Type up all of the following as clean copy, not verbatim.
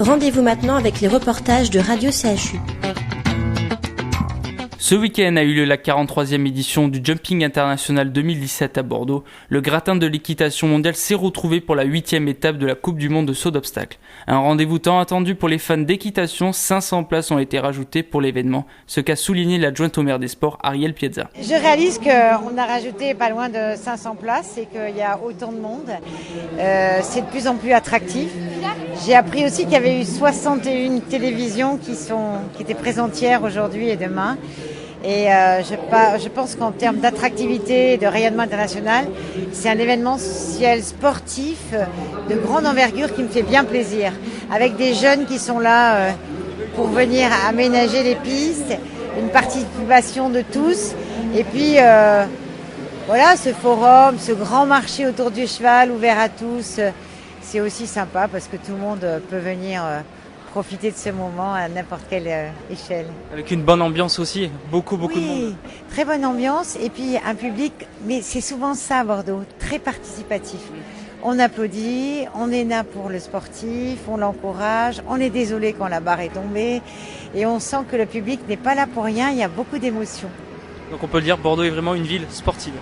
Rendez-vous maintenant avec les reportages de Radio CHU. Ce week-end a eu lieu la 43e édition du Jumping International 2017 à Bordeaux. Le gratin de l'équitation mondiale s'est retrouvé pour la 8e étape de la Coupe du Monde de saut d'obstacles. Un rendez-vous tant attendu pour les fans d'équitation, 500 places ont été rajoutées pour l'événement, ce qu'a souligné l'adjointe au maire des sports Ariel Piazza. Je réalise qu'on a rajouté pas loin de 500 places et qu'il y a autant de monde. C'est de plus en plus attractif. J'ai appris aussi qu'il y avait eu 61 télévisions qui étaient présentes hier, aujourd'hui et demain. Et je pense qu'en termes d'attractivité et de rayonnement international, c'est un événementiel sportif de grande envergure qui me fait bien plaisir. Avec des jeunes qui sont là pour venir aménager les pistes, une participation de tous. Et puis voilà, ce forum, ce grand marché autour du cheval ouvert à tous, c'est aussi sympa parce que tout le monde peut venir profiter de ce moment à n'importe quelle échelle. Avec une bonne ambiance aussi, beaucoup de monde. Très bonne ambiance et puis un public, mais c'est souvent ça à Bordeaux, très participatif. On applaudit, on est là pour le sportif, on l'encourage, on est désolé quand la barre est tombée et on sent que le public n'est pas là pour rien, il y a beaucoup d'émotions. Donc on peut le dire, Bordeaux est vraiment une ville sportive.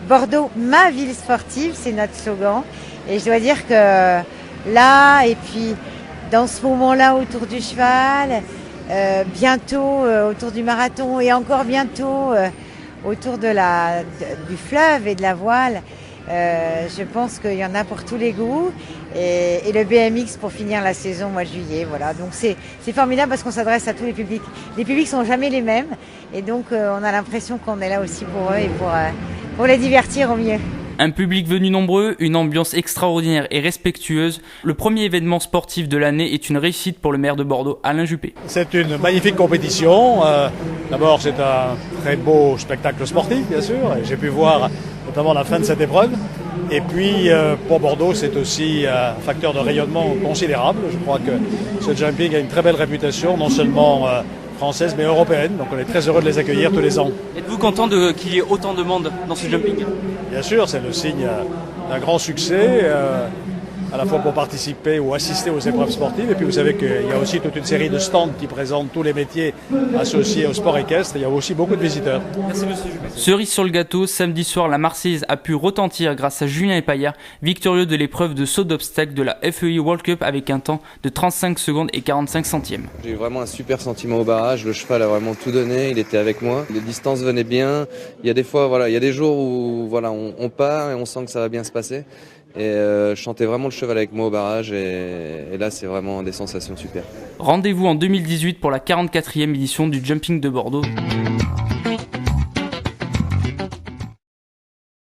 Bordeaux, ma ville sportive, c'est notre slogan et je dois dire que là et puis dans ce moment-là autour du cheval, bientôt autour du marathon et encore bientôt autour du fleuve et de la voile, je pense qu'il y en a pour tous les goûts et le BMX pour finir la saison au mois de juillet. Voilà. Donc c'est formidable parce qu'on s'adresse à tous les publics. Les publics sont jamais les mêmes et donc on a l'impression qu'on est là aussi pour eux et pour les divertir au mieux. Un public venu nombreux, une ambiance extraordinaire et respectueuse. Le premier événement sportif de l'année est une réussite pour le maire de Bordeaux, Alain Juppé. C'est une magnifique compétition. D'abord, c'est un très beau spectacle sportif, bien sûr. Et j'ai pu voir notamment la fin de cette épreuve. Et puis, pour Bordeaux, c'est aussi un facteur de rayonnement considérable. Je crois que ce jumping a une très belle réputation, non seulement française mais européenne, donc on est très heureux de les accueillir tous les ans. Êtes-vous content qu'il y ait autant de monde dans ce jumping ? Bien sûr, c'est le signe d'un grand succès, à la fois pour participer ou assister aux épreuves sportives, et puis vous savez qu'il y a aussi toute une série de stands qui présentent tous les métiers associés au sport équestre, il y a aussi beaucoup de visiteurs. Merci monsieur Juppé. Cerise sur le gâteau, samedi soir, la Marseillaise a pu retentir grâce à Julien Epaillard, victorieux de l'épreuve de saut d'obstacles de la FEI World Cup avec un temps de 35 secondes et 45 centièmes. J'ai eu vraiment un super sentiment au barrage, le cheval a vraiment tout donné, il était avec moi, les distances venaient bien, il y a des fois, il y a des jours où on part et on sent que ça va bien se passer. Et je chantais vraiment le cheval avec moi au barrage et là c'est vraiment des sensations super. Rendez-vous en 2018 pour la 44e édition du Jumping de Bordeaux.